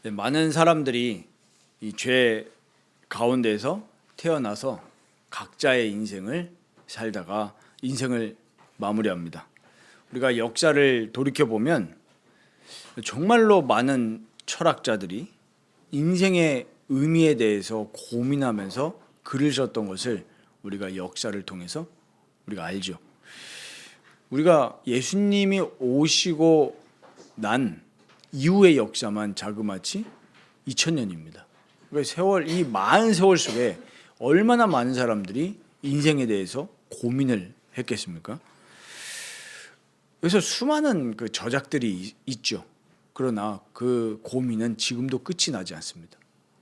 네, 많은 사람들이 이 죄 가운데서 태어나서 각자의 인생을 살다가 인생을 마무리합니다. 우리가 역사를 돌이켜 보면 정말로 많은 철학자들이 인생의 의미에 대해서 고민하면서 글을 썼던 것을 우리가 역사를 통해서 우리가 알죠. 우리가 예수님이 오시고 난 이후의 역사만 자그마치 2000년입니다. 그러니까 세월, 이 많은 세월 속에 얼마나 많은 사람들이 인생에 대해서 고민을 했겠습니까? 그래서 수많은 그 저작들이 있죠. 그러나 그 고민은 지금도 끝이 나지 않습니다.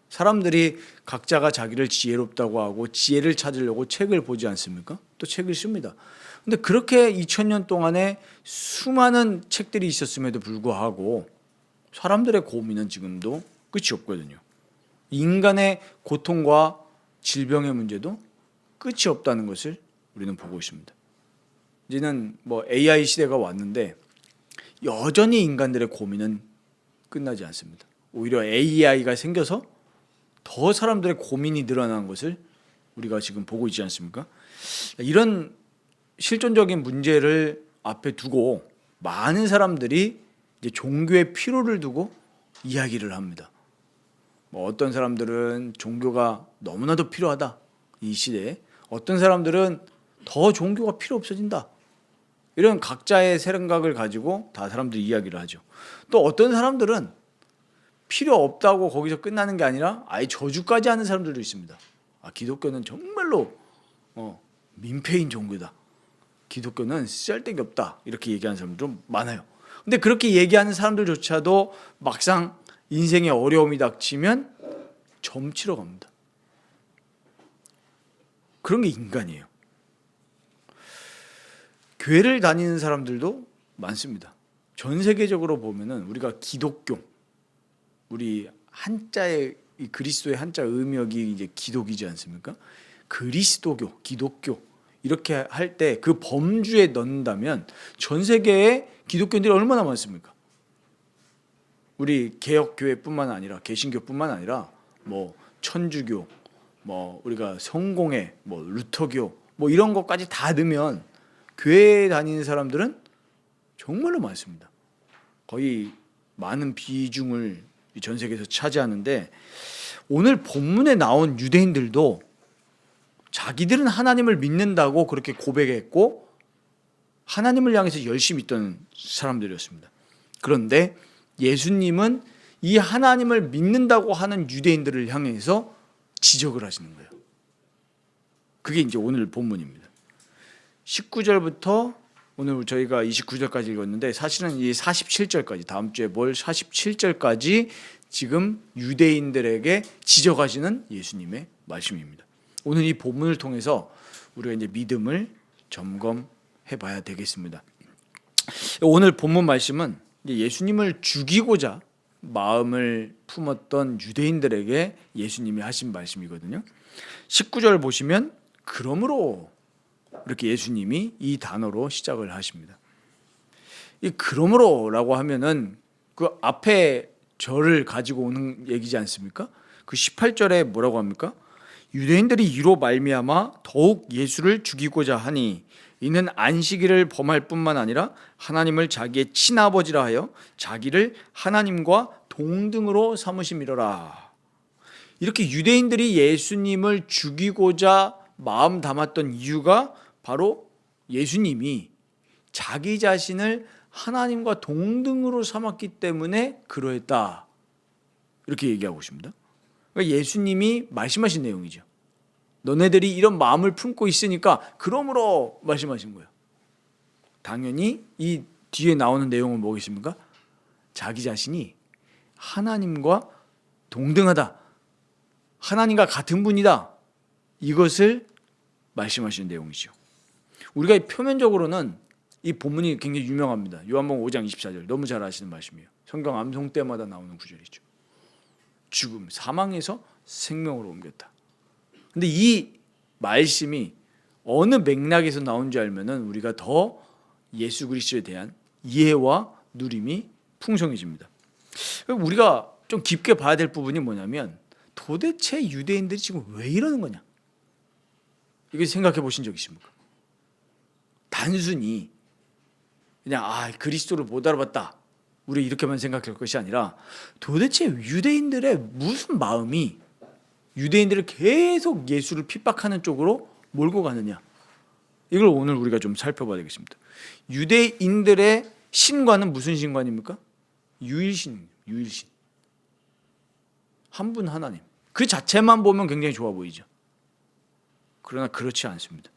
사람들이 각자가 자기를 지혜롭다고 하고 지혜를 찾으려고 책을 보지 않습니까? 또 책을 씁니다. 근데 그렇게 2000년 동안에 수많은 책들이 있었음에도 불구하고 사람들의 고민은 지금도 끝이 없거든요. 인간의 고통과 질병의 문제도 끝이 없다는 것을 우리는 보고 있습니다. 이제는 뭐 AI 시대가 왔는데 여전히 인간들의 고민은 끝나지 않습니다. 오히려 AI가 생겨서 더 사람들의 고민이 늘어난 것을 우리가 지금 보고 있지 않습니까? 이런 실존적인 문제를 앞에 두고 많은 사람들이 이제 종교의 필요를 두고 이야기를 합니다. 뭐 어떤 사람들은 종교가 너무나도 필요하다 이 시대에, 어떤 사람들은 더 종교가 필요 없어진다, 이런 각자의 생각을 가지고 다 사람들이 이야기를 하죠. 또 어떤 사람들은 필요 없다고 거기서 끝나는 게 아니라 아예 저주까지 하는 사람들도 있습니다. 기독교는 정말로 민폐인 종교다, 기독교는 쓸데기 없다, 이렇게 얘기하는 사람들도 많아요. 근데 그렇게 얘기하는 사람들조차도 막상 인생에 어려움이 닥치면 점치러 갑니다. 그런 게 인간이에요. 교회를 다니는 사람들도 많습니다. 전 세계적으로 보면은 우리가 기독교, 우리 한자의 이 그리스도의 한자 의미역이 이제 기독이지 않습니까? 그리스도교, 기독교 이렇게 할 때 그 범주에 넣는다면 전 세계에 기독교인들이 얼마나 많습니까? 우리 개혁교회뿐만 아니라 개신교뿐만 아니라 뭐 천주교, 뭐 우리가 성공회, 뭐 루터교, 뭐 이런 것까지 다 넣으면 교회에 다니는 사람들은 정말로 많습니다. 거의 많은 비중을 전 세계에서 차지하는데, 오늘 본문에 나온 유대인들도 자기들은 하나님을 믿는다고 그렇게 고백했고 하나님을 향해서 열심히 있던 사람들이었습니다. 그런데 예수님은 이 하나님을 믿는다고 하는 유대인들을 향해서 지적을 하시는 거예요. 그게 이제 오늘 본문입니다. 19절부터 오늘 저희가 29절까지 읽었는데 사실은 이 47절까지, 다음 주에 볼 47절까지 지금 유대인들에게 지적하시는 예수님의 말씀입니다. 오늘 이 본문을 통해서 우리가 이제 믿음을 점검해 봐야 되겠습니다. 오늘 본문 말씀은 예수님을 죽이고자 마음을 품었던 유대인들에게 예수님이 하신 말씀이거든요. 19절 보시면 그러므로 이렇게 예수님이 이 단어로 시작을 하십니다. 이 그러므로라고 하면은 그 앞에 절을 가지고 오는 얘기지 않습니까? 그 18절에 뭐라고 합니까? 유대인들이 이로 말미암아 더욱 예수를 죽이고자 하니 이는 안식일을 범할 뿐만 아니라 하나님을 자기의 친아버지라 하여 자기를 하나님과 동등으로 삼으심이로라. 이렇게 유대인들이 예수님을 죽이고자 마음 담았던 이유가 바로 예수님이 자기 자신을 하나님과 동등으로 삼았기 때문에 그러했다, 이렇게 얘기하고 있습니다. 그러니까 예수님이 말씀하신 내용이죠. 너네들이 이런 마음을 품고 있으니까 그러므로 말씀하신 거예요. 당연히 이 뒤에 나오는 내용은 뭐겠습니까? 자기 자신이 하나님과 동등하다, 하나님과 같은 분이다, 이것을 말씀하시는 내용이죠. 우리가 표면적으로는 이 본문이 굉장히 유명합니다. 요한복음 5장 24절 너무 잘 아시는 말씀이에요. 성경 암송 때마다 나오는 구절이죠. 죽음, 사망에서 생명으로 옮겼다. 근데 이 말씀이 어느 맥락에서 나온지 알면은 우리가 더 예수 그리스도에 대한 이해와 누림이 풍성해집니다. 우리가 좀 깊게 봐야 될 부분이 뭐냐면 도대체 유대인들이 지금 왜 이러는 거냐? 이거 생각해 보신 적 있습니까? 단순히 그냥 그리스도를 못 알아봤다, 우리 이렇게만 생각할 것이 아니라 도대체 유대인들의 무슨 마음이 유대인들을 계속 예수를 핍박하는 쪽으로 몰고 가느냐, 이걸 오늘 우리가 좀 살펴봐야 되겠습니다. 유대인들의 신과는 무슨 신관입니까? 유일신. 한 분 하나님. 그 자체만 보면 굉장히 좋아 보이죠. 그러나 그렇지 않습니다.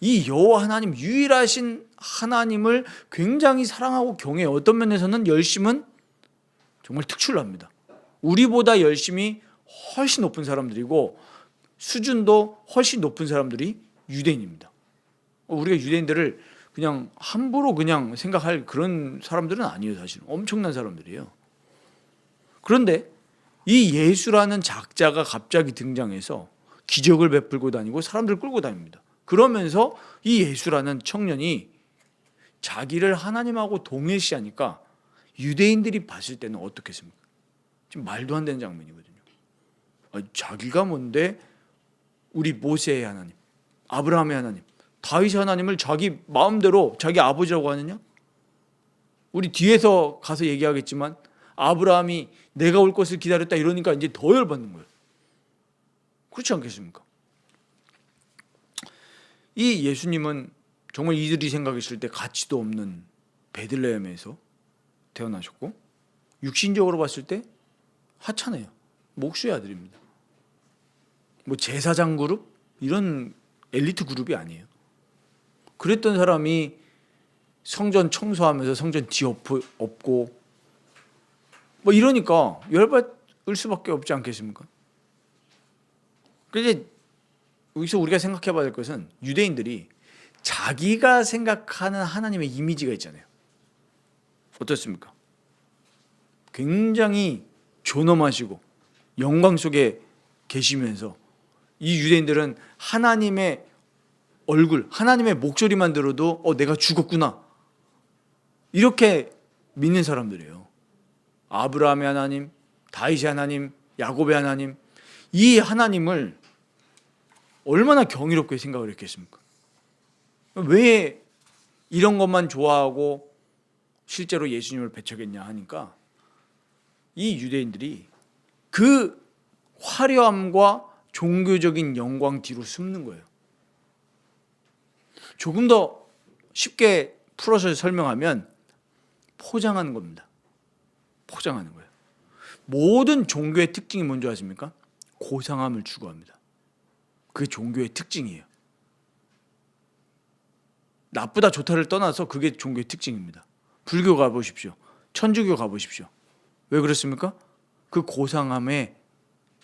이 여호와 하나님, 유일하신 하나님을 굉장히 사랑하고 경외해요. 어떤 면에서는 열심은 정말 특출납니다. 우리보다 열심이 훨씬 높은 사람들이고 수준도 훨씬 높은 사람들이 유대인입니다. 우리가 유대인들을 그냥 함부로 그냥 생각할 그런 사람들은 아니에요. 사실은 엄청난 사람들이에요. 그런데 이 예수라는 작자가 갑자기 등장해서 기적을 베풀고 다니고 사람들을 끌고 다닙니다. 그러면서 이 예수라는 청년이 자기를 하나님하고 동일시하니까 유대인들이 봤을 때는 어떻겠습니까? 지금 말도 안 되는 장면이거든요. 자기가 뭔데 우리 모세의 하나님, 아브라함의 하나님, 다윗의 하나님을 자기 마음대로 자기 아버지라고 하느냐? 우리 뒤에서 가서 얘기하겠지만 아브라함이 내가 올 것을 기다렸다 이러니까 이제 더 열받는 거예요. 그렇지 않겠습니까? 이 예수님은 정말 이들이 생각했을 때 가치도 없는 베들레헴에서 태어나셨고 육신적으로 봤을 때 하찮아요. 목수의 아들입니다. 뭐 제사장 그룹 이런 엘리트 그룹이 아니에요. 그랬던 사람이 성전 청소하면서 성전 뒤엎고 뭐 이러니까 열받을 수밖에 없지 않겠습니까? 그런데 여기서 우리가 생각해 봐야 될 것은 유대인들이 자기가 생각하는 하나님의 이미지가 있잖아요. 어떻습니까? 굉장히 존엄하시고 영광 속에 계시면서 이 유대인들은 하나님의 얼굴, 하나님의 목소리만 들어도 내가 죽었구나 이렇게 믿는 사람들이에요. 아브라함의 하나님, 다윗의 하나님, 야곱의 하나님, 이 하나님을 얼마나 경이롭게 생각을 했겠습니까? 왜 이런 것만 좋아하고 실제로 예수님을 배척했냐 하니까 이 유대인들이 그 화려함과 종교적인 영광 뒤로 숨는 거예요. 조금 더 쉽게 풀어서 설명하면 포장하는 겁니다. 포장하는 거예요. 모든 종교의 특징이 뭔지 아십니까? 고상함을 추구합니다. 그게 종교의 특징이에요. 나쁘다 좋다를 떠나서 그게 종교의 특징입니다. 불교 가보십시오. 천주교 가보십시오. 왜 그렇습니까? 그 고상함에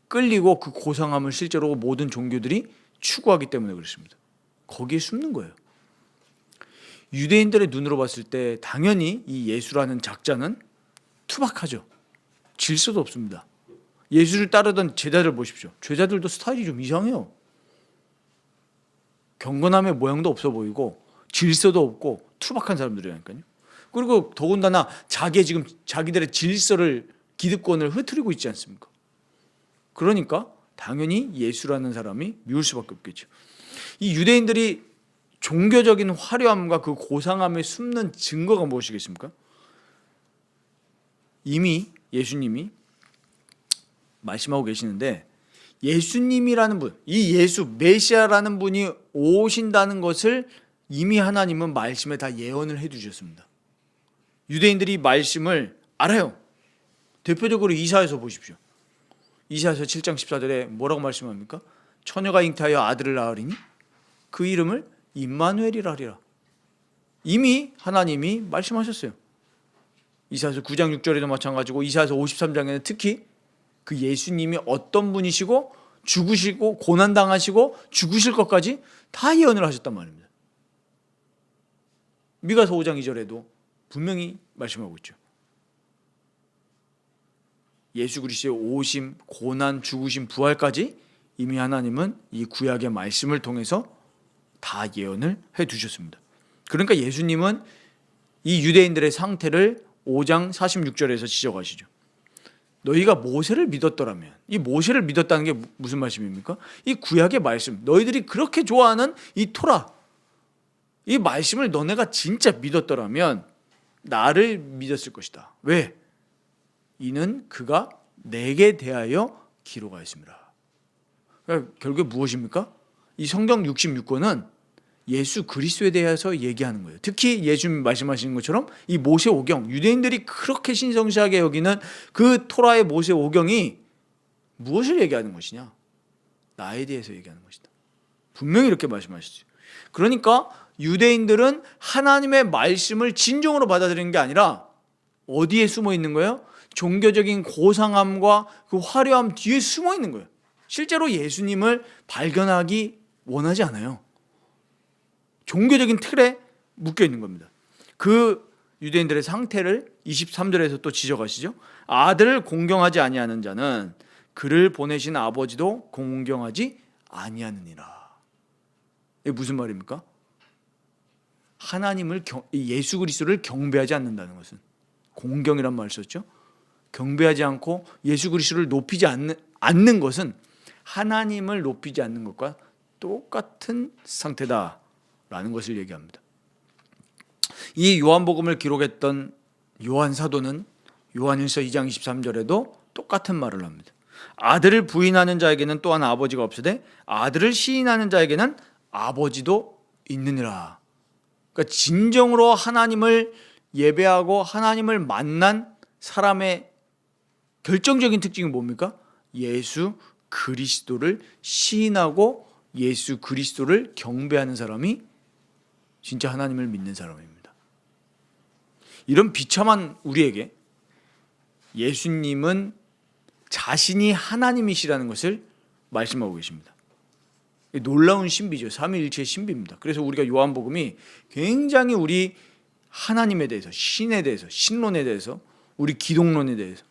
끌리고 그 고상함을 실제로 모든 종교들이 추구하기 때문에 그렇습니다. 거기에 숨는 거예요. 유대인들의 눈으로 봤을 때 당연히 이 예수라는 작자는 투박하죠. 질서도 없습니다. 예수를 따르던 제자들 보십시오. 제자들도 스타일이 좀 이상해요. 경건함의 모양도 없어 보이고 질서도 없고 투박한 사람들이라니까요. 그리고 더군다나 자기들의 질서를 기득권을 흐트리고 있지 않습니까? 그러니까 당연히 예수라는 사람이 미울 수밖에 없겠죠. 이 유대인들이 종교적인 화려함과 그 고상함에 숨는 증거가 무엇이겠습니까? 이미 예수님이 말씀하고 계시는데 예수님이라는 분, 이 예수 메시아라는 분이 오신다는 것을 이미 하나님은 말씀에 다 예언을 해두셨습니다. 유대인들이 말씀을 알아요. 대표적으로 이사야서 보십시오. 이사야서 7장 14절에 뭐라고 말씀합니까? 처녀가 잉태하여 아들을 낳으리니 그 이름을 임마누엘이라 하리라. 이미 하나님이 말씀하셨어요. 이사야서 9장 6절에도 마찬가지고 이사야서 53장에는 특히 그 예수님이 어떤 분이시고 죽으시고 고난당하시고 죽으실 것까지 다 예언을 하셨단 말입니다. 미가서 5장 2절에도 분명히 말씀하고 있죠. 예수 그리스도의 오심, 고난, 죽으심, 부활까지 이미 하나님은 이 구약의 말씀을 통해서 다 예언을 해두셨습니다. 그러니까 예수님은 이 유대인들의 상태를 5장 46절에서 지적하시죠. 너희가 모세를 믿었더라면, 이 모세를 믿었다는 게 무슨 말씀입니까? 이 구약의 말씀, 너희들이 그렇게 좋아하는 이 토라, 이 말씀을 너네가 진짜 믿었더라면 나를 믿었을 것이다. 왜? 이는 그가 내게 대하여 기록하였습니다. 그러니까 결국에 무엇입니까? 이 성경 66권은 예수 그리스도에 대해서 얘기하는 거예요. 특히 예수님 말씀하시는 것처럼 이 모세오경, 유대인들이 그렇게 신성시하게 여기는 그 토라의 모세오경이 무엇을 얘기하는 것이냐? 나에 대해서 얘기하는 것이다. 분명히 이렇게 말씀하시죠. 그러니까 유대인들은 하나님의 말씀을 진정으로 받아들이는 게 아니라 어디에 숨어 있는 거예요? 종교적인 고상함과 그 화려함 뒤에 숨어 있는 거예요. 실제로 예수님을 발견하기 원하지 않아요. 종교적인 틀에 묶여 있는 겁니다. 그 유대인들의 상태를 23절에서 또 지적하시죠. 아들을 공경하지 아니하는 자는 그를 보내신 아버지도 공경하지 아니하느니라. 이게 무슨 말입니까? 하나님을 예수 그리스도를 경배하지 않는다는 것은, 공경이란 말을 썼죠. 경배하지 않고 예수 그리스도를 높이지 않는 것은 하나님을 높이지 않는 것과 똑같은 상태다라는 것을 얘기합니다. 이 요한복음을 기록했던 요한 사도는 요한일서 2장 23절에도 똑같은 말을 합니다. 아들을 부인하는 자에게는 또한 아버지가 없으되 아들을 시인하는 자에게는 아버지도 있느니라. 그러니까 진정으로 하나님을 예배하고 하나님을 만난 사람의 결정적인 특징이 뭡니까? 예수 그리스도를 시인하고 예수 그리스도를 경배하는 사람이 진짜 하나님을 믿는 사람입니다. 이런 비참한 우리에게 예수님은 자신이 하나님이시라는 것을 말씀하고 계십니다. 놀라운 신비죠. 삼위일체의 신비입니다. 그래서 우리가 요한복음이 굉장히 우리 하나님에 대해서, 신에 대해서, 신론에 대해서, 우리 기독론에 대해서,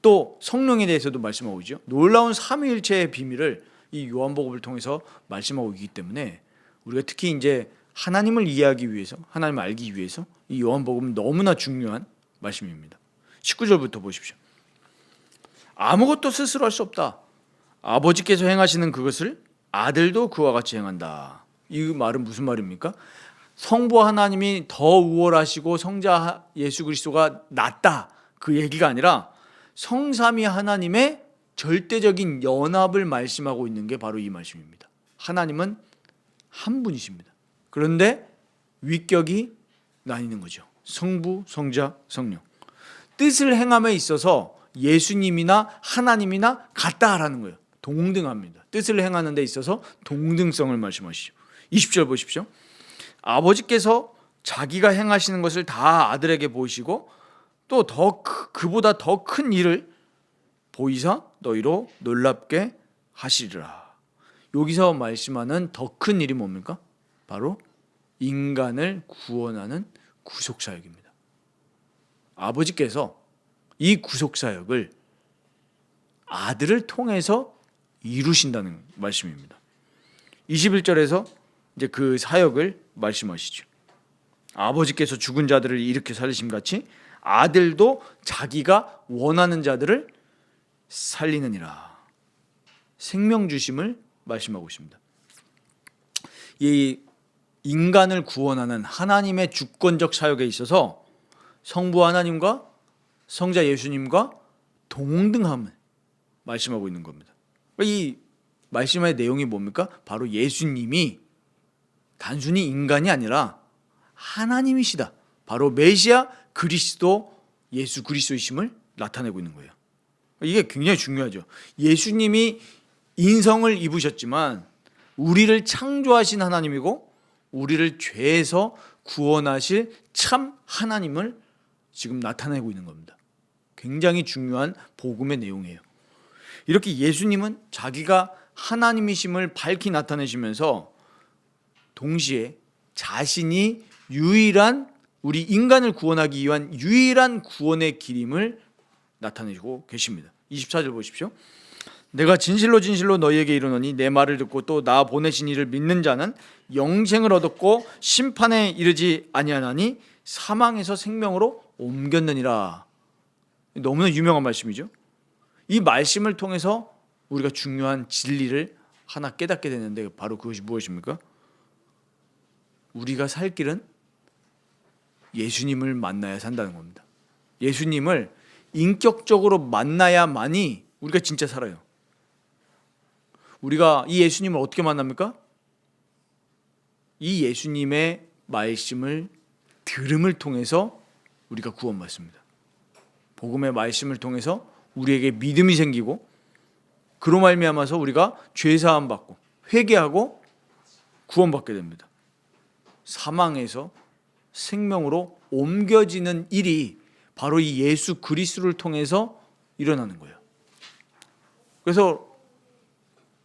또 성령에 대해서도 말씀하고 있죠. 놀라운 삼위일체의 비밀을 이 요한복음을 통해서 말씀하고 있기 때문에 우리가 특히 이제 하나님을 이해하기 위해서, 하나님을 알기 위해서 이 요한복음은 너무나 중요한 말씀입니다. 19절부터 보십시오. 아무것도 스스로 할 수 없다. 아버지께서 행하시는 그것을 아들도 그와 같이 행한다. 이 말은 무슨 말입니까? 성부 하나님이 더 우월하시고 성자 예수 그리스도가 낫다, 그 얘기가 아니라 성삼위 하나님의 절대적인 연합을 말씀하고 있는 게 바로 이 말씀입니다. 하나님은 한 분이십니다. 그런데 위격이 나뉘는 거죠. 성부, 성자, 성령. 뜻을 행함에 있어서 예수님이나 하나님이나 같다라는 거예요. 동등합니다. 뜻을 행하는 데 있어서 동등성을 말씀하시죠. 20절 보십시오. 아버지께서 자기가 행하시는 것을 다 아들에게 보이시고 또 그보다 더 큰 일을 보이사 너희로 놀랍게 하시리라. 여기서 말씀하는 더 큰 일이 뭡니까? 바로 인간을 구원하는 구속사역입니다. 아버지께서 이 구속사역을 아들을 통해서 이루신다는 말씀입니다. 21절에서 이제 그 사역을 말씀하시죠. 아버지께서 죽은 자들을 일으켜 살리심 같이 아들도 자기가 원하는 자들을 살리느니라. 생명 주심을 말씀하고 있습니다. 이 인간을 구원하는 하나님의 주권적 사역에 있어서 성부 하나님과 성자 예수님과 동등함을 말씀하고 있는 겁니다. 이 말씀의 내용이 뭡니까? 바로 예수님이 단순히 인간이 아니라 하나님이시다. 바로 메시아 그리스도 예수 그리스도이심을 나타내고 있는 거예요. 이게 굉장히 중요하죠. 예수님이 인성을 입으셨지만 우리를 창조하신 하나님이고 우리를 죄에서 구원하실 참 하나님을 지금 나타내고 있는 겁니다. 굉장히 중요한 복음의 내용이에요. 이렇게 예수님은 자기가 하나님이심을 밝히 나타내시면서 동시에 자신이 유일한, 우리 인간을 구원하기 위한 유일한 구원의 길임을 나타내고 계십니다. 24절 보십시오. 내가 진실로 진실로 너희에게 이르노니 내 말을 듣고 또 나 보내신 이를 믿는 자는 영생을 얻었고 심판에 이르지 아니하나니 사망에서 생명으로 옮겼느니라. 너무나 유명한 말씀이죠. 이 말씀을 통해서 우리가 중요한 진리를 하나 깨닫게 되는데 바로 그것이 무엇입니까? 우리가 살 길은 예수님을 만나야 산다는 겁니다. 예수님을 인격적으로 만나야만이 우리가 진짜 살아요. 우리가 이 예수님을 어떻게 만납니까? 이 예수님의 말씀을 들음을 통해서 우리가 구원받습니다. 복음의 말씀을 통해서 우리에게 믿음이 생기고 그로 말미암아서 우리가 죄 사함 받고 회개하고 구원받게 됩니다. 사망에서 생명으로 옮겨지는 일이 바로 이 예수 그리스도를 통해서 일어나는 거예요. 그래서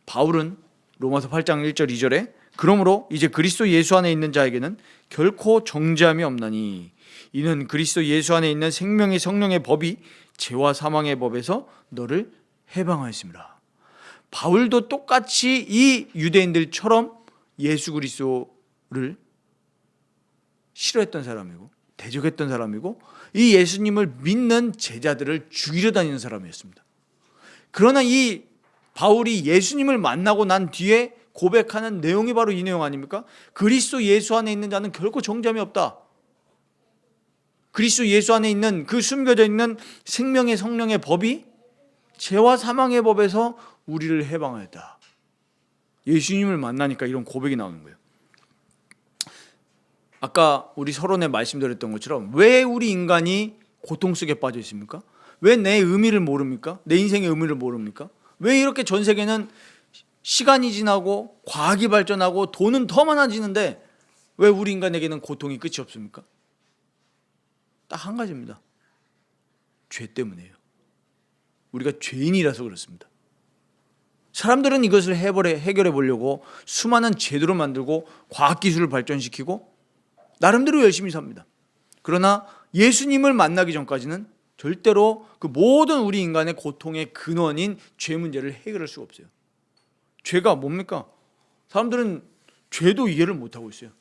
바울은 로마서 8장 1절 2절에 그러므로 이제 그리스도 예수 안에 있는 자에게는 결코 정죄함이 없나니 이는 그리스도 예수 안에 있는 생명의 성령의 법이 죄와 사망의 법에서 너를 해방하였습니다. 바울도 똑같이 이 유대인들처럼 예수 그리스도를 싫어했던 사람이고 대적했던 사람이고 이 예수님을 믿는 제자들을 죽이려 다니는 사람이었습니다. 그러나 이 바울이 예수님을 만나고 난 뒤에 고백하는 내용이 바로 이 내용 아닙니까? 그리스도 예수 안에 있는 자는 결코 정죄함이 없다. 그리스도 예수 안에 있는 그 숨겨져 있는 생명의 성령의 법이 죄와 사망의 법에서 우리를 해방하였다. 예수님을 만나니까 이런 고백이 나오는 거예요. 아까 우리 서론에 말씀드렸던 것처럼 왜 우리 인간이 고통 속에 빠져 있습니까? 왜 내 의미를 모릅니까? 내 인생의 의미를 모릅니까? 왜 이렇게 전 세계는 시간이 지나고 과학이 발전하고 돈은 더 많아지는데 왜 우리 인간에게는 고통이 끝이 없습니까? 딱 한 가지입니다. 죄 때문이에요. 우리가 죄인이라서 그렇습니다. 사람들은 이것을 해결해 보려고 수많은 제도를 만들고 과학기술을 발전시키고 나름대로 열심히 삽니다. 그러나 예수님을 만나기 전까지는 절대로 그 모든 우리 인간의 고통의 근원인 죄 문제를 해결할 수가 없어요. 죄가 뭡니까? 사람들은 죄도 이해를 못하고 있어요.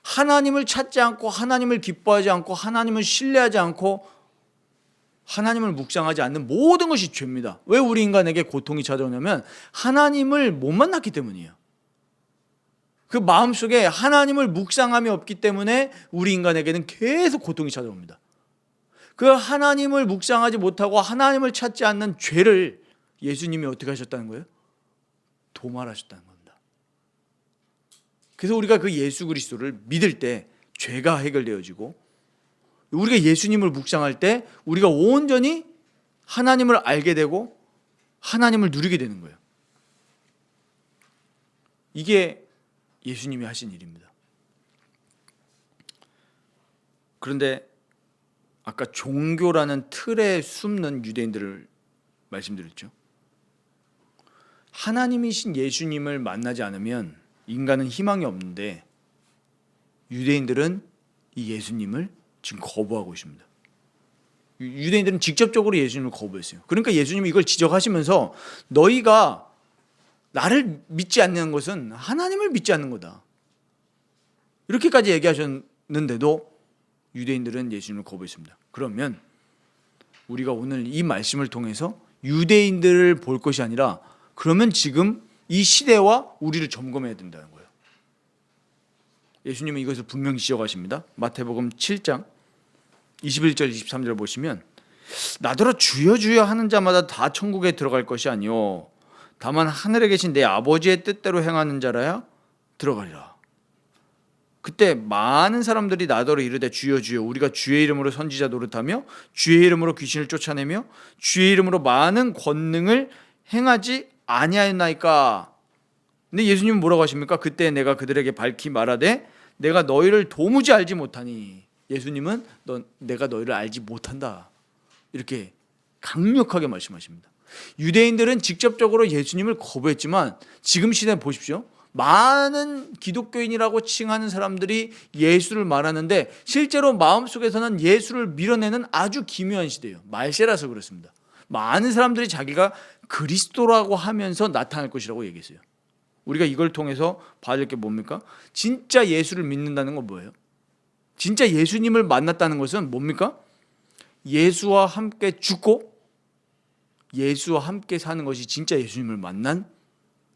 하나님을 찾지 않고 하나님을 기뻐하지 않고 하나님을 신뢰하지 않고 하나님을 묵상하지 않는 모든 것이 죄입니다. 왜 우리 인간에게 고통이 찾아오냐면 하나님을 못 만났기 때문이에요. 그 마음속에 하나님을 묵상함이 없기 때문에 우리 인간에게는 계속 고통이 찾아옵니다. 그 하나님을 묵상하지 못하고 하나님을 찾지 않는 죄를 예수님이 어떻게 하셨다는 거예요? 도말하셨다는 겁니다. 그래서 우리가 그 예수 그리스도를 믿을 때 죄가 해결되어지고 우리가 예수님을 묵상할 때 우리가 온전히 하나님을 알게 되고 하나님을 누리게 되는 거예요. 이게 예수님이 하신 일입니다. 그런데 아까 종교라는 틀에 숨는 유대인들을 말씀드렸죠. 하나님이신 예수님을 만나지 않으면 인간은 희망이 없는데 유대인들은 이 예수님을 지금 거부하고 있습니다. 유대인들은 직접적으로 예수님을 거부했어요. 그러니까 예수님이 이걸 지적하시면서 너희가 나를 믿지 않는 것은 하나님을 믿지 않는 거다. 이렇게까지 얘기하셨는데도 유대인들은 예수님을 거부했습니다. 그러면 우리가 오늘 이 말씀을 통해서 유대인들을 볼 것이 아니라 그러면 지금 이 시대와 우리를 점검해야 된다는 거예요. 예수님은 이것을 분명히 지적하십니다. 마태복음 7장 21절 23절 보시면 나더러 주여 주여 하는 자마다 다 천국에 들어갈 것이 아니요 다만 하늘에 계신 내 아버지의 뜻대로 행하는 자라야 들어가리라. 그때 많은 사람들이 나더러 이르되 주여 주여 우리가 주의 이름으로 선지자 노릇하며 주의 이름으로 귀신을 쫓아내며 주의 이름으로 많은 권능을 행하지 아니하였나이까. 근데 예수님은 뭐라고 하십니까? 그때 내가 그들에게 밝히 말하되 내가 너희를 도무지 알지 못하니. 예수님은 내가 너희를 알지 못한다. 이렇게 강력하게 말씀하십니다. 유대인들은 직접적으로 예수님을 거부했지만 지금 시대 보십시오. 많은 기독교인이라고 칭하는 사람들이 예수를 말하는데 실제로 마음속에서는 예수를 밀어내는 아주 기묘한 시대예요. 말세라서 그렇습니다. 많은 사람들이 자기가 그리스도라고 하면서 나타날 것이라고 얘기했어요. 우리가 이걸 통해서 봐야 될 게 뭡니까? 진짜 예수를 믿는다는 건 뭐예요? 진짜 예수님을 만났다는 것은 뭡니까? 예수와 함께 죽고 예수와 함께 사는 것이 진짜 예수님을 만난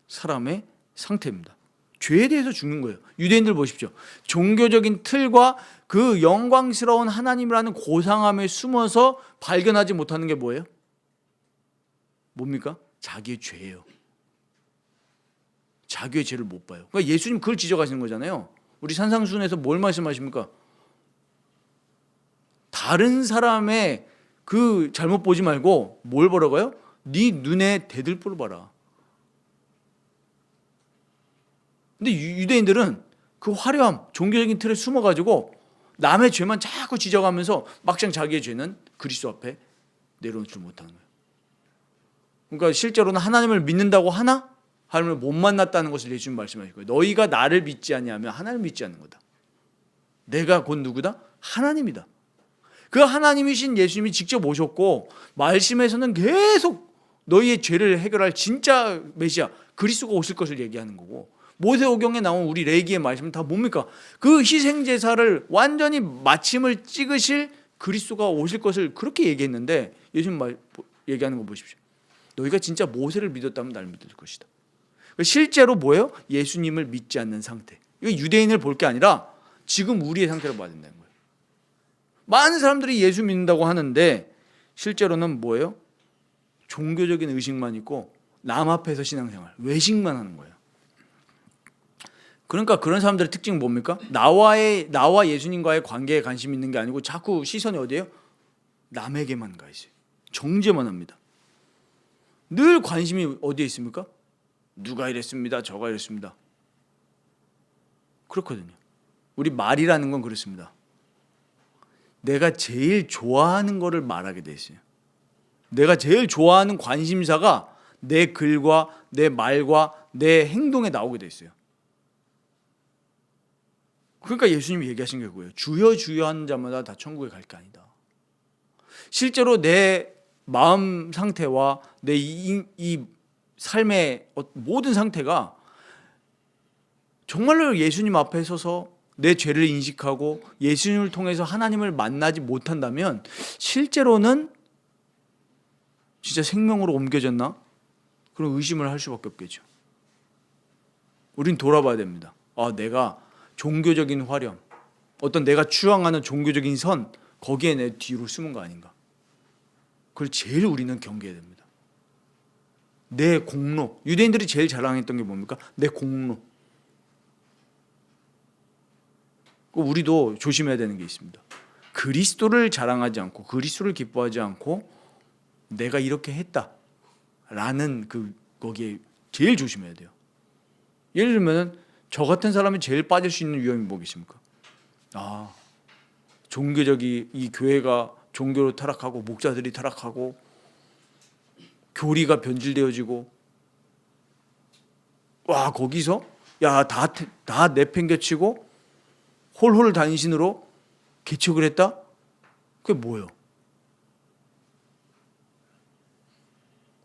사람의 상태입니다. 죄에 대해서 죽는 거예요. 유대인들 보십시오. 종교적인 틀과 그 영광스러운 하나님이라는 고상함에 숨어서 발견하지 못하는 게 뭐예요? 뭡니까? 자기의 죄예요. 자기의 죄를 못 봐요. 그러니까 예수님 그걸 지적하시는 거잖아요. 우리 산상수훈에서 뭘 말씀하십니까? 다른 사람의 그 잘못 보지 말고 뭘 보라고요? 네 눈에 대들보를 봐라. 근데 유대인들은 그 화려함, 종교적인 틀에 숨어가지고 남의 죄만 자꾸 지적하면서 막상 자기의 죄는 그리스도 앞에 내려놓지 못하는 거예요. 그러니까 실제로는 하나님을 믿는다고 하나 하나님을 못 만났다는 것을 예수님 말씀하실 거예요. 너희가 나를 믿지 아니하면 하나님을 믿지 않는 거다. 내가 곧 누구다? 하나님이다. 그 하나님이신 예수님이 직접 오셨고 말씀에서는 계속 너희의 죄를 해결할 진짜 메시아 그리스도가 오실 것을 얘기하는 거고, 모세오경에 나온 우리 레위기의 말씀은 다 뭡니까? 그 희생제사를 완전히 마침을 찍으실 그리스도가 오실 것을 그렇게 얘기했는데 예수님 얘기하는 거 보십시오. 너희가 진짜 모세를 믿었다면 나를 믿을 것이다. 실제로 뭐예요? 예수님을 믿지 않는 상태. 이거 유대인을 볼 게 아니라 지금 우리의 상태로 봐야 된다는 거예요. 많은 사람들이 예수 믿는다고 하는데 실제로는 뭐예요? 종교적인 의식만 있고 남 앞에서 신앙생활, 외식만 하는 거예요. 그러니까 그런 사람들의 특징은 뭡니까? 나와 예수님과의 관계에 관심 있는 게 아니고 자꾸 시선이 어디예요? 남에게만 가 있어요. 정죄만 합니다. 늘 관심이 어디에 있습니까? 누가 이랬습니다. 저가 이랬습니다. 그렇거든요. 우리 말이라는 건 그렇습니다. 내가 제일 좋아하는 거를 말하게 돼 있어요. 내가 제일 좋아하는 관심사가 내 글과 내 말과 내 행동에 나오게 돼 있어요. 그러니까 예수님이 얘기하신 게 그거예요. 주여 주여 하는 자마다 다 천국에 갈 게 아니다. 실제로 내 마음 상태와 내 이 삶의 모든 상태가 정말로 예수님 앞에 서서 내 죄를 인식하고 예수님을 통해서 하나님을 만나지 못한다면 실제로는 진짜 생명으로 옮겨졌나? 그런 의심을 할 수밖에 없겠죠. 우린 돌아봐야 됩니다. 내가 종교적인 화려함, 어떤 내가 추앙하는 종교적인 선, 거기에 내 뒤로 숨은 거 아닌가? 그걸 제일 우리는 경계해야 됩니다. 내 공로, 유대인들이 제일 자랑했던 게 뭡니까? 내 공로. 우리도 조심해야 되는 게 있습니다. 그리스도를 자랑하지 않고 그리스도를 기뻐하지 않고 내가 이렇게 했다라는 거기에 제일 조심해야 돼요. 예를 들면 저 같은 사람이 제일 빠질 수 있는 위험이 뭐겠습니까? 종교적이 이 교회가 종교로 타락하고 목자들이 타락하고 교리가 변질되어지고 거기서 다 내팽개치고 홀홀 단신으로 개척을 했다? 그게 뭐예요?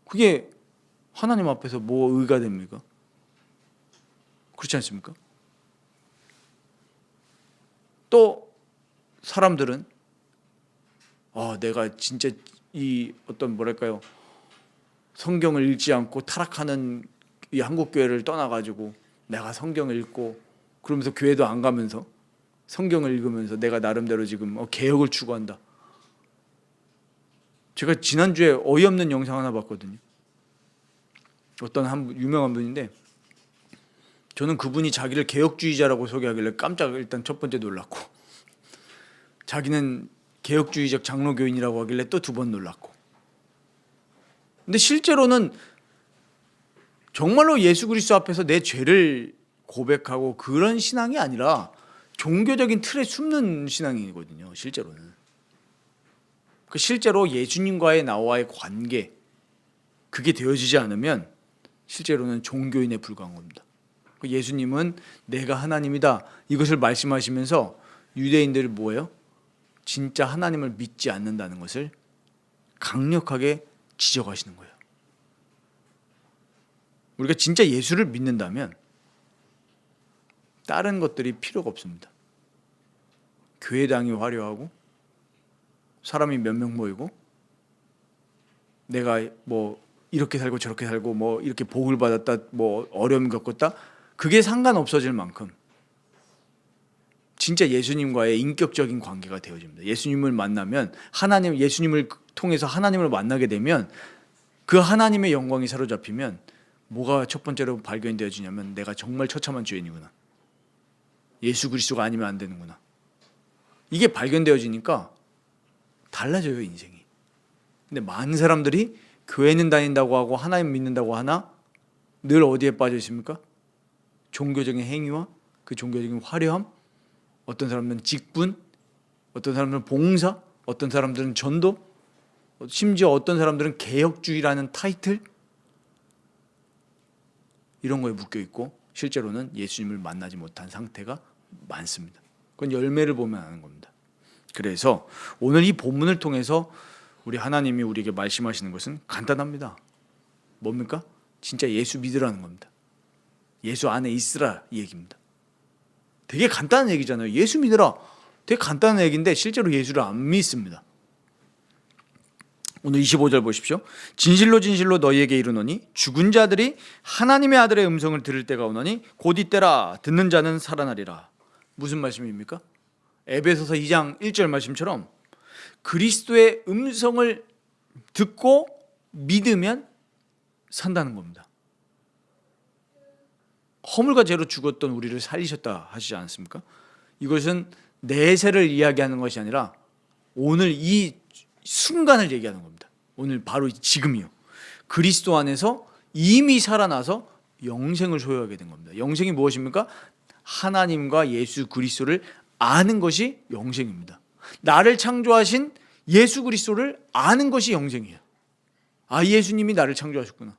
그게 하나님 앞에서 뭐 의가 됩니까? 그렇지 않습니까? 또 사람들은 내가 진짜 이 어떤 뭐랄까요, 성경을 읽지 않고 타락하는 이 한국교회를 떠나가지고 내가 성경을 읽고 그러면서 교회도 안 가면서 성경을 읽으면서 내가 나름대로 지금 개혁을 추구한다. 제가 지난주에 어이없는 영상 하나 봤거든요. 어떤 한 유명한 분인데 저는 그분이 자기를 개혁주의자라고 소개하길래 깜짝 일단 첫 번째 놀랐고, 자기는 개혁주의적 장로교인이라고 하길래 또 두 번 놀랐고, 근데 실제로는 정말로 예수 그리스도 앞에서 내 죄를 고백하고 그런 신앙이 아니라 종교적인 틀에 숨는 신앙이거든요. 실제로는 실제로 예수님과의 나와의 관계, 그게 되어지지 않으면 실제로는 종교인에 불과한 겁니다. 예수님은 내가 하나님이다 이것을 말씀하시면서 유대인들이 뭐예요? 진짜 하나님을 믿지 않는다는 것을 강력하게 지적하시는 거예요. 우리가 진짜 예수를 믿는다면 다른 것들이 필요가 없습니다. 교회당이 화려하고 사람이 몇 명 모이고 내가 뭐 이렇게 살고 저렇게 살고 뭐 이렇게 복을 받았다 뭐 어려움 겪었다 그게 상관없어질 만큼 진짜 예수님과의 인격적인 관계가 되어집니다. 예수님을 만나면 예수님을 통해서 하나님을 만나게 되면 그 하나님의 영광이 사로잡히면 뭐가 첫 번째로 발견되어지냐면 내가 정말 처참한 죄인이구나. 예수 그리스도가 아니면 안 되는구나. 이게 발견되어지니까 달라져요, 인생이. 근데 많은 사람들이 교회는 다닌다고 하고 하나님 믿는다고 하나 늘 어디에 빠져 있습니까? 종교적인 행위와 그 종교적인 화려함, 어떤 사람들은 직분, 어떤 사람들은 봉사, 어떤 사람들은 전도, 심지어 어떤 사람들은 개혁주의라는 타이틀 이런 거에 묶여 있고 실제로는 예수님을 만나지 못한 상태가 많습니다. 그건 열매를 보면 아는 겁니다. 그래서 오늘 이 본문을 통해서 우리 하나님이 우리에게 말씀하시는 것은 간단합니다. 뭡니까? 진짜 예수 믿으라는 겁니다. 예수 안에 있으라 이 얘기입니다. 되게 간단한 얘기잖아요. 예수 믿으라. 되게 간단한 얘기인데 실제로 예수를 안 믿습니다. 오늘 25절 보십시오. 진실로 진실로 너희에게 이르노니 죽은 자들이 하나님의 아들의 음성을 들을 때가 오노니 곧 이때라. 듣는 자는 살아나리라. 무슨 말씀입니까? 에베소서 2장 1절 말씀처럼 그리스도의 음성을 듣고 믿으면 산다는 겁니다. 허물과 죄로 죽었던 우리를 살리셨다 하시지 않습니까? 이것은 내세를 이야기하는 것이 아니라 오늘 이 순간을 얘기하는 겁니다. 오늘 바로 지금이요. 그리스도 안에서 이미 살아나서 영생을 소유하게 된 겁니다. 영생이 무엇입니까? 하나님과 예수 그리스도를 아는 것이 영생입니다. 나를 창조하신 예수 그리스도를 아는 것이 영생이에요. 아, 예수님이 나를 창조하셨구나.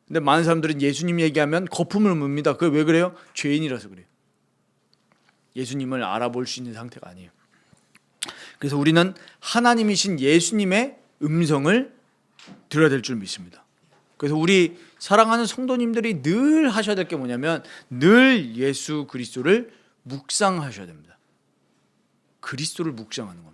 근데 많은 사람들은 예수님 얘기하면 거품을 뭅니다. 그게 왜 그래요? 죄인이라서 그래요. 예수님을 알아볼 수 있는 상태가 아니에요. 그래서 우리는 하나님이신 예수님의 음성을 들어야 될 줄 믿습니다. 그래서 우리 사랑하는 성도님들이 늘 하셔야 될 게 뭐냐면 늘 예수 그리스도를 묵상하셔야 됩니다. 그리스도를 묵상하는 겁니다.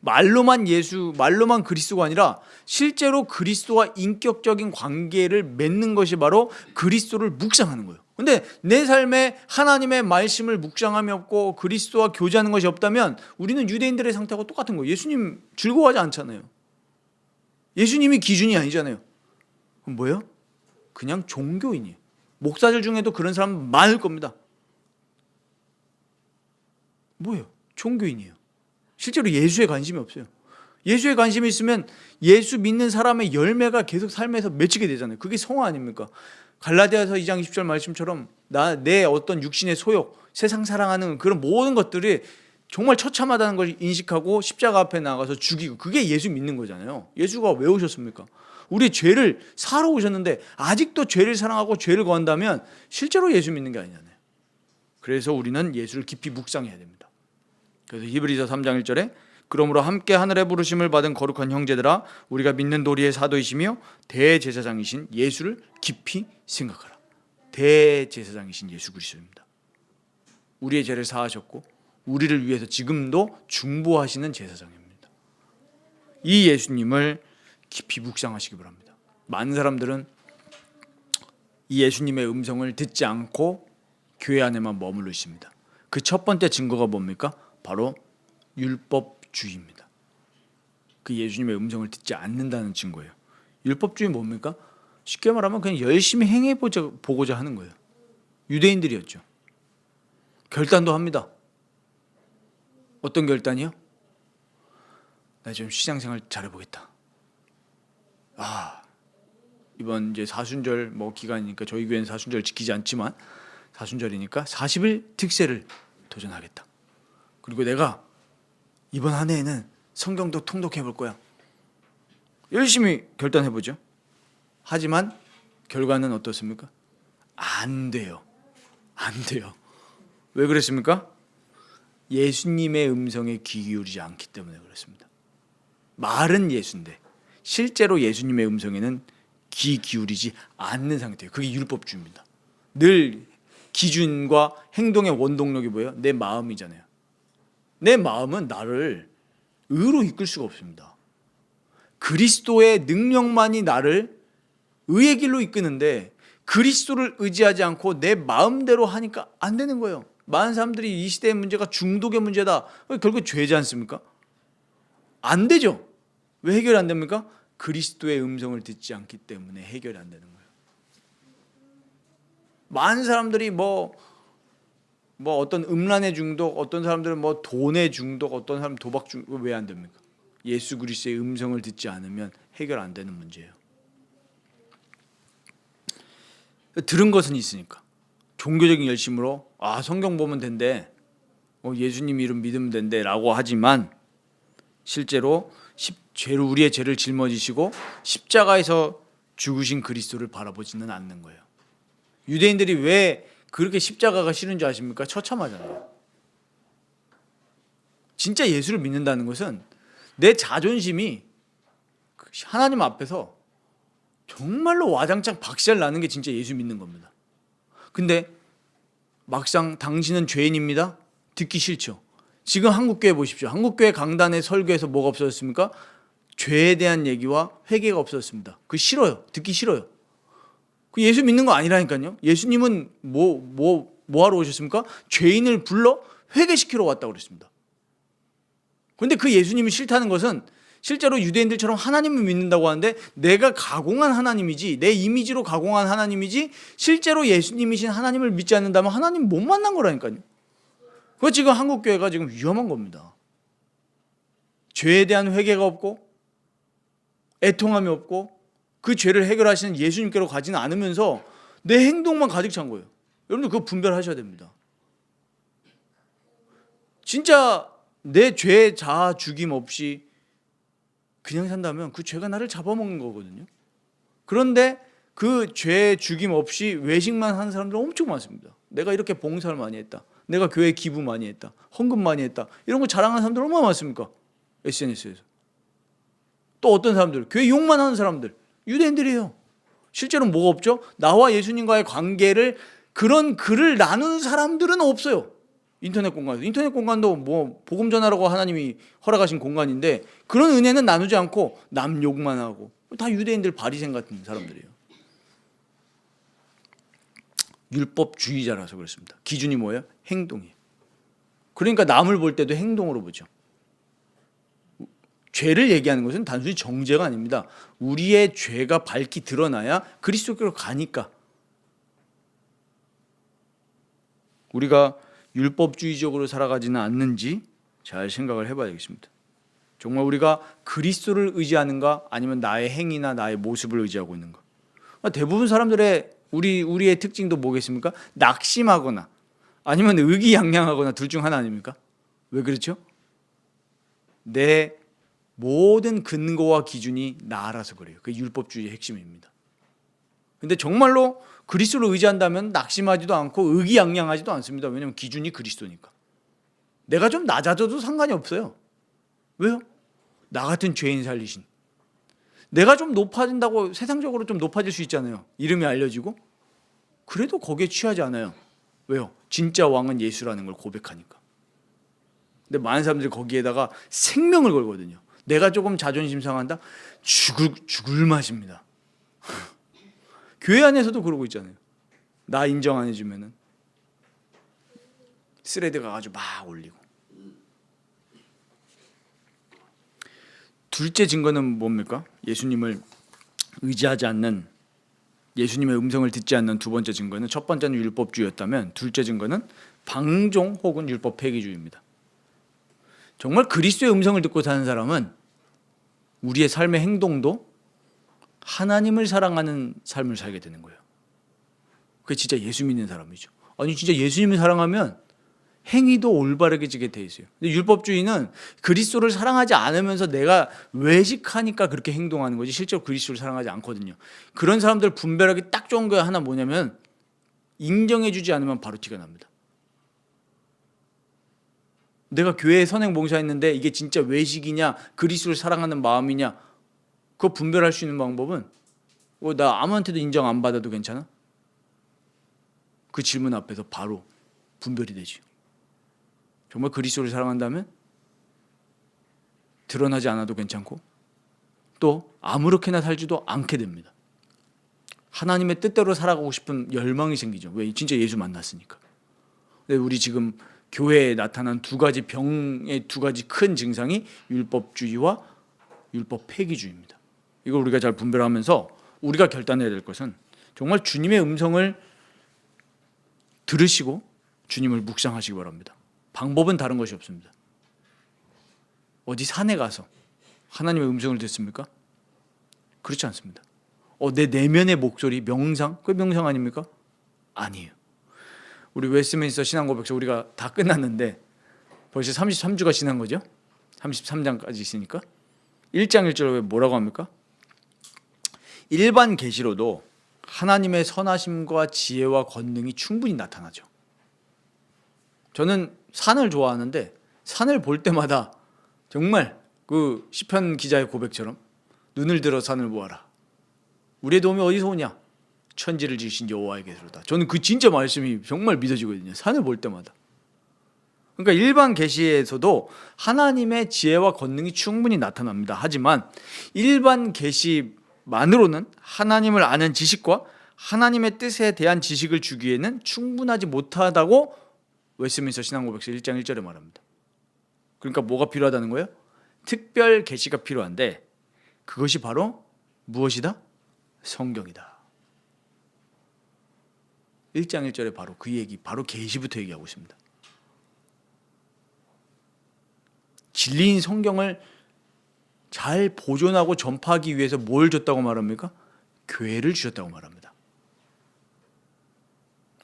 말로만 그리스도가 아니라 실제로 그리스도와 인격적인 관계를 맺는 것이 바로 그리스도를 묵상하는 거예요. 근데 내 삶에 하나님의 말씀을 묵상함이 없고 그리스도와 교제하는 것이 없다면 우리는 유대인들의 상태하고 똑같은 거예요. 예수님 즐거워하지 않잖아요. 예수님이 기준이 아니잖아요. 그럼 뭐예요? 그냥 종교인이에요. 목사들 중에도 그런 사람 많을 겁니다. 뭐예요? 종교인이에요. 실제로 예수에 관심이 없어요. 예수에 관심이 있으면 예수 믿는 사람의 열매가 계속 삶에서 맺히게 되잖아요. 그게 성화 아닙니까? 갈라디아서 2장 20절 말씀처럼 내 어떤 육신의 소욕, 세상 사랑하는 그런 모든 것들이 정말 처참하다는 걸 인식하고 십자가 앞에 나가서 죽이고 그게 예수 믿는 거잖아요. 예수가 왜 오셨습니까? 우리의 죄를 사러 오셨는데 아직도 죄를 사랑하고 죄를 거한다면 실제로 예수 믿는 게 아니잖아요. 그래서 우리는 예수를 깊이 묵상해야 됩니다. 그래서 히브리서 3장 1절에 그러므로 함께 하늘의 부르심을 받은 거룩한 형제들아 우리가 믿는 도리의 사도이시며 대제사장이신 예수를 깊이 생각하라. 대제사장이신 예수 그리스도입니다. 우리의 죄를 사하셨고 우리를 위해서 지금도 중보하시는 제사장입니다. 이 예수님을 깊이 묵상하시기 바랍니다. 많은 사람들은 이 예수님의 음성을 듣지 않고 교회 안에만 머물러 있습니다. 그 첫 번째 증거가 뭡니까? 바로 율법주의입니다. 그 예수님의 음성을 듣지 않는다는 증거예요. 율법주의 뭡니까? 쉽게 말하면 그냥 열심히 행해보고자 하는 거예요. 유대인들이었죠. 결단도 합니다. 어떤 결단이요? 나 좀 시장생활 잘해보겠다. 이번 이제 사순절 기간이니까 저희 교회는 사순절 지키지 않지만 사순절이니까 40일 특세를 도전하겠다. 그리고 내가 이번 한 해에는 성경도 통독해 볼 거야. 열심히 결단해보죠. 하지만 결과는 어떻습니까? 안 돼요. 왜 그랬습니까? 예수님의 음성에 귀 기울이지 않기 때문에 그렇습니다. 말은 예수인데 실제로 예수님의 음성에는 귀 기울이지 않는 상태예요. 그게 율법주의입니다. 늘 기준과 행동의 원동력이 뭐예요? 내 마음이잖아요. 내 마음은 나를 의로 이끌 수가 없습니다. 그리스도의 능력만이 나를 의의 길로 이끄는데 그리스도를 의지하지 않고 내 마음대로 하니까 안 되는 거예요. 많은 사람들이 이 시대의 문제가 중독의 문제다. 결국 죄지 않습니까? 안 되죠. 왜 해결이 안 됩니까? 그리스도의 음성을 듣지 않기 때문에 해결이 안 되는 거예요. 많은 사람들이 뭐 어떤 음란의 중독, 어떤 사람들은 뭐 돈의 중독, 어떤 사람은 도박 중독, 왜 안 됩니까? 예수 그리스도의 음성을 듣지 않으면 해결 안 되는 문제예요. 들은 것은 있으니까 종교적인 열심으로 성경 보면 된대, 예수님 이름 믿으면 된대라고 하지만 실제로 우리의 죄를 짊어지시고 십자가에서 죽으신 그리스도를 바라보지는 않는 거예요. 유대인들이 왜 그렇게 십자가가 싫은 줄 아십니까? 처참하잖아요. 진짜 예수를 믿는다는 것은 내 자존심이 하나님 앞에서 정말로 와장창 박살 나는 게 진짜 예수 믿는 겁니다. 근데 막상 당신은 죄인입니다. 듣기 싫죠. 지금 한국교회 보십시오. 한국교회 강단의 설교에서 뭐가 없어졌습니까? 죄에 대한 얘기와 회개가 없어졌습니다. 그거 싫어요. 듣기 싫어요. 그 예수 믿는 거 아니라니까요. 예수님은 뭐 하러 오셨습니까? 죄인을 불러 회개시키러 왔다고 그랬습니다. 그런데 그 예수님이 싫다는 것은 실제로 유대인들처럼 하나님을 믿는다고 하는데 내가 가공한 하나님이지, 내 이미지로 가공한 하나님이지 실제로 예수님이신 하나님을 믿지 않는다면 하나님 못 만난 거라니까요. 그거 지금 한국교회가 지금 위험한 겁니다. 죄에 대한 회개가 없고 애통함이 없고 그 죄를 해결하시는 예수님께로 가지는 않으면서 내 행동만 가득 찬 거예요. 여러분들 그거 분별하셔야 됩니다. 진짜 내 죄 자아 죽임 없이 그냥 산다면 그 죄가 나를 잡아먹는 거거든요. 그런데 그 죄 죽임 없이 외식만 하는 사람들 엄청 많습니다. 내가 이렇게 봉사를 많이 했다, 내가 교회 기부 많이 했다, 헌금 많이 했다, 이런 거 자랑하는 사람들 얼마나 많습니까? SNS에서. 또 어떤 사람들, 교회 욕만 하는 사람들, 유대인들이에요. 실제로는 뭐가 없죠? 나와 예수님과의 관계를, 그런 글을 나누는 사람들은 없어요. 인터넷 공간도 뭐 복음 전하라고 하나님이 허락하신 공간인데 그런 은혜는 나누지 않고 남 욕만 하고, 다 유대인들 바리새인 같은 사람들이에요. 율법주의자라서 그렇습니다. 기준이 뭐예요? 행동이에요. 그러니까 남을 볼 때도 행동으로 보죠. 죄를 얘기하는 것은 단순히 정죄가 아닙니다. 우리의 죄가 밝히 드러나야 그리스도께로 가니까. 우리가 율법주의적으로 살아가지는 않는지 잘 생각을 해봐야 되겠습니다. 정말 우리가 그리스도를 의지하는가, 아니면 나의 행위나 나의 모습을 의지하고 있는가. 대부분 사람들의 우리의 특징도 뭐겠습니까? 낙심하거나 아니면 의기양양하거나 둘 중 하나 아닙니까? 왜 그렇죠? 내 모든 근거와 기준이 나라서 그래요. 그게 율법주의의 핵심입니다. 근데 정말로 그리스도를 의지한다면 낙심하지도 않고 의기양양하지도 않습니다. 왜냐하면 기준이 그리스도니까. 내가 좀 낮아져도 상관이 없어요. 왜요? 나 같은 죄인 살리신. 내가 좀 높아진다고 세상적으로 좀 높아질 수 있잖아요. 이름이 알려지고. 그래도 거기에 취하지 않아요. 왜요? 진짜 왕은 예수라는 걸 고백하니까. 근데 많은 사람들이 거기에다가 생명을 걸거든요. 내가 조금 자존심 상한다? 죽을 맛입니다. 교회 안에서도 그러고 있잖아요. 나 인정 안 해주면은 스레드가 아주 막 올리고. 둘째 증거는 뭡니까? 예수님을 의지하지 않는, 예수님의 음성을 듣지 않는 두 번째 증거는, 첫 번째는 율법주의였다면 둘째 증거는 방종 혹은 율법 폐기주의입니다. 정말 그리스도의 음성을 듣고 사는 사람은 우리의 삶의 행동도 하나님을 사랑하는 삶을 살게 되는 거예요. 그게 진짜 예수 믿는 사람이죠. 아니 진짜 예수님을 사랑하면 행위도 올바르게 지게 돼 있어요. 근데 율법주의는 그리스도를 사랑하지 않으면서 내가 외식하니까 그렇게 행동하는 거지 실제로 그리스도를 사랑하지 않거든요. 그런 사람들 분별하기 딱 좋은 거 하나 뭐냐면 인정해주지 않으면 바로 티가 납니다. 내가 교회에 선행 봉사했는데 이게 진짜 외식이냐 그리스도를 사랑하는 마음이냐, 그거 분별할 수 있는 방법은 나 아무한테도 인정 안 받아도 괜찮아? 그 질문 앞에서 바로 분별이 되지. 정말 그리스도를 사랑한다면 드러나지 않아도 괜찮고 또 아무렇게나 살지도 않게 됩니다. 하나님의 뜻대로 살아가고 싶은 열망이 생기죠. 왜? 진짜 예수 만났으니까. 근데 우리 지금 교회에 나타난 두 가지 병의 두 가지 큰 증상이 율법주의와 율법 폐기주의입니다. 이걸 우리가 잘 분별하면서 우리가 결단해야 될 것은 정말 주님의 음성을 들으시고 주님을 묵상하시기 바랍니다. 방법은 다른 것이 없습니다. 어디 산에 가서 하나님의 음성을 듣습니까? 그렇지 않습니다. 내 내면의 목소리, 명상, 그 명상 아닙니까? 아니에요. 우리 웨스트민스터 신앙고백서 우리가 다 끝났는데 벌써 33주가 지난 거죠? 33장까지 있으니까 1장 1절에 뭐라고 합니까? 일반 계시로도 하나님의 선하심과 지혜와 권능이 충분히 나타나죠. 저는 산을 좋아하는데 산을 볼 때마다 정말 그 시편 기자의 고백처럼 눈을 들어 산을 보아라. 우리의 도움이 어디서 오냐? 천지를 지으신 여호와에게로다. 저는 그 진짜 말씀이 정말 믿어지거든요. 산을 볼 때마다. 그러니까 일반 계시에서도 하나님의 지혜와 권능이 충분히 나타납니다. 하지만 일반 계시만으로는 하나님을 아는 지식과 하나님의 뜻에 대한 지식을 주기에는 충분하지 못하다고 웨스트민스터 신앙고백서 1장 1절에 말합니다. 그러니까 뭐가 필요하다는 거예요? 특별 계시가 필요한데 그것이 바로 무엇이다? 성경이다. 1장 1절에 바로 그 얘기, 바로 계시부터 얘기하고 있습니다. 진리인 성경을 잘 보존하고 전파하기 위해서 뭘 줬다고 말합니까? 교회를 주셨다고 말합니다.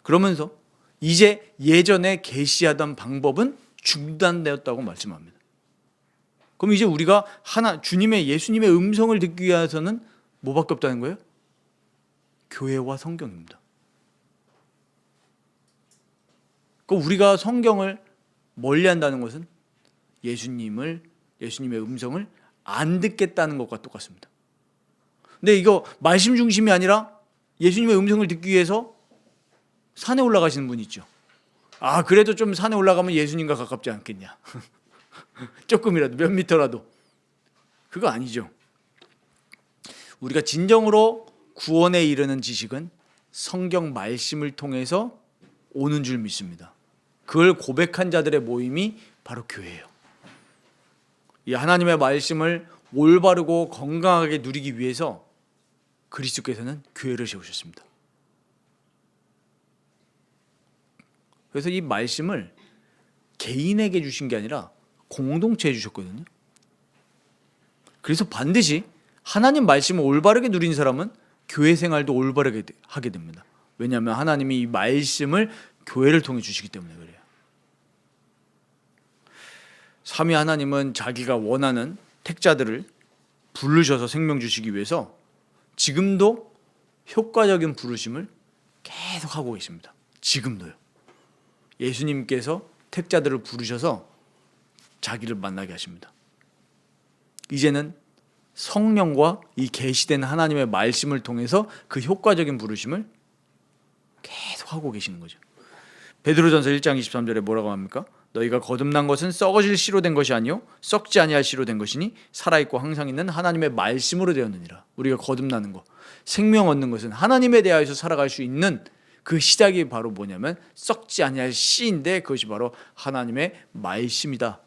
그러면서 이제 예전에 계시하던 방법은 중단되었다고 말씀합니다. 그럼 이제 우리가 예수님의 음성을 듣기 위해서는 뭐밖에 없다는 거예요? 교회와 성경입니다. 우리가 성경을 멀리한다는 것은 예수님의 음성을 안 듣겠다는 것과 똑같습니다. 근데 이거 말씀 중심이 아니라 예수님의 음성을 듣기 위해서 산에 올라가시는 분이 있죠. 그래도 좀 산에 올라가면 예수님과 가깝지 않겠냐. 조금이라도 몇 미터라도. 그거 아니죠. 우리가 진정으로 구원에 이르는 지식은 성경 말씀을 통해서 오는 줄 믿습니다. 그걸 고백한 자들의 모임이 바로 교회예요. 이 하나님의 말씀을 올바르고 건강하게 누리기 위해서 그리스도께서는 교회를 세우셨습니다. 그래서 이 말씀을 개인에게 주신 게 아니라 공동체에 주셨거든요. 그래서 반드시 하나님 말씀을 올바르게 누린 사람은 교회 생활도 올바르게 하게 됩니다. 왜냐하면 하나님이 이 말씀을 교회를 통해 주시기 때문에 그래요. 삼위 하나님은 자기가 원하는 택자들을 부르셔서 생명 주시기 위해서 지금도 효과적인 부르심을 계속 하고 계십니다. 지금도요. 예수님께서 택자들을 부르셔서 자기를 만나게 하십니다. 이제는 성령과 이 계시된 하나님의 말씀을 통해서 그 효과적인 부르심을 계속 하고 계시는 거죠. 베드로전서 1장 23절에 뭐라고 합니까? 너희가 거듭난 것은 썩어질 씨로 된 것이 아니요 썩지 아니할 씨로 된 것이니 살아있고 항상 있는 하나님의 말씀으로 되었느니라. 우리가 거듭나는 것, 생명 얻는 것은 하나님에 대하여서 살아갈 수 있는 그 시작이 바로 뭐냐면 썩지 아니할 씨인데 그것이 바로 하나님의 말씀이다.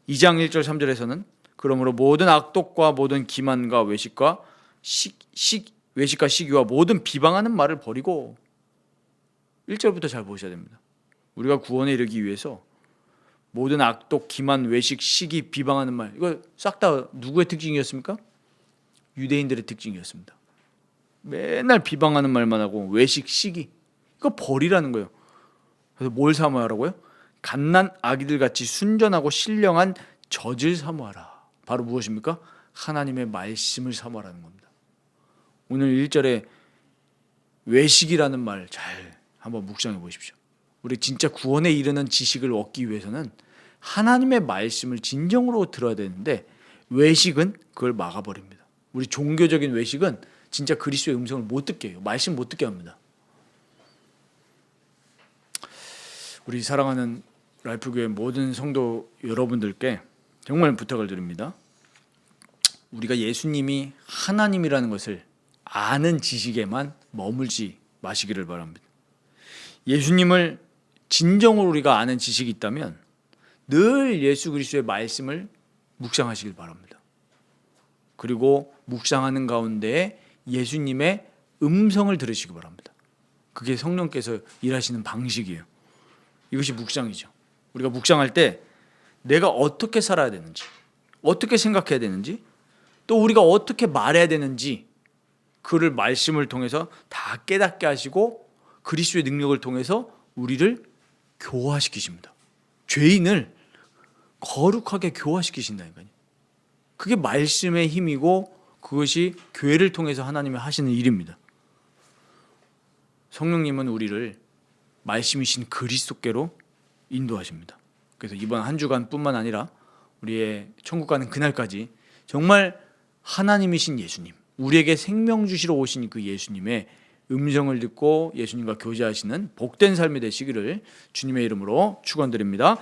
2장 1절 3절에서는 그러므로 모든 악독과 모든 기만과 외식과 시기와 모든 비방하는 말을 버리고 1절부터 잘 보셔야 됩니다. 우리가 구원에 이르기 위해서 모든 악독, 기만, 외식, 시기, 비방하는 말 이거 싹 다 누구의 특징이었습니까? 유대인들의 특징이었습니다. 맨날 비방하는 말만 하고 외식, 시기 이거 버리라는 거예요. 그래서 뭘 사모하라고요? 갓난 아기들 같이 순전하고 신령한 젖을 사모하라. 바로 무엇입니까? 하나님의 말씀을 사모하라는 겁니다. 오늘 1절에 외식이라는 말 잘 한번 묵상해 보십시오. 우리 진짜 구원에 이르는 지식을 얻기 위해서는 하나님의 말씀을 진정으로 들어야 되는데 외식은 그걸 막아버립니다. 우리 종교적인 외식은 진짜 그리스도의 음성을 못 듣게 해요. 말씀 못 듣게 합니다. 우리 사랑하는 라이프교회 모든 성도 여러분들께 정말 부탁을 드립니다. 우리가 예수님이 하나님이라는 것을 아는 지식에만 머물지 마시기를 바랍니다. 예수님을 진정으로 우리가 아는 지식이 있다면 늘 예수 그리스도의 말씀을 묵상하시길 바랍니다. 그리고 묵상하는 가운데 예수님의 음성을 들으시기 바랍니다. 그게 성령께서 일하시는 방식이에요. 이것이 묵상이죠. 우리가 묵상할 때 내가 어떻게 살아야 되는지, 어떻게 생각해야 되는지, 또 우리가 어떻게 말해야 되는지 그를 말씀을 통해서 다 깨닫게 하시고 그리스도의 능력을 통해서 우리를 교화시키십니다. 죄인을 거룩하게 교화시키신다니까요. 그게 말씀의 힘이고 그것이 교회를 통해서 하나님이 하시는 일입니다. 성령님은 우리를 말씀이신 그리스도께로 인도하십니다. 그래서 이번 한 주간뿐만 아니라 우리의 천국 가는 그날까지 정말 하나님이신 예수님, 우리에게 생명 주시러 오신 그 예수님의 음성을 듣고 예수님과 교제하시는 복된 삶이 되시기를 주님의 이름으로 축원드립니다.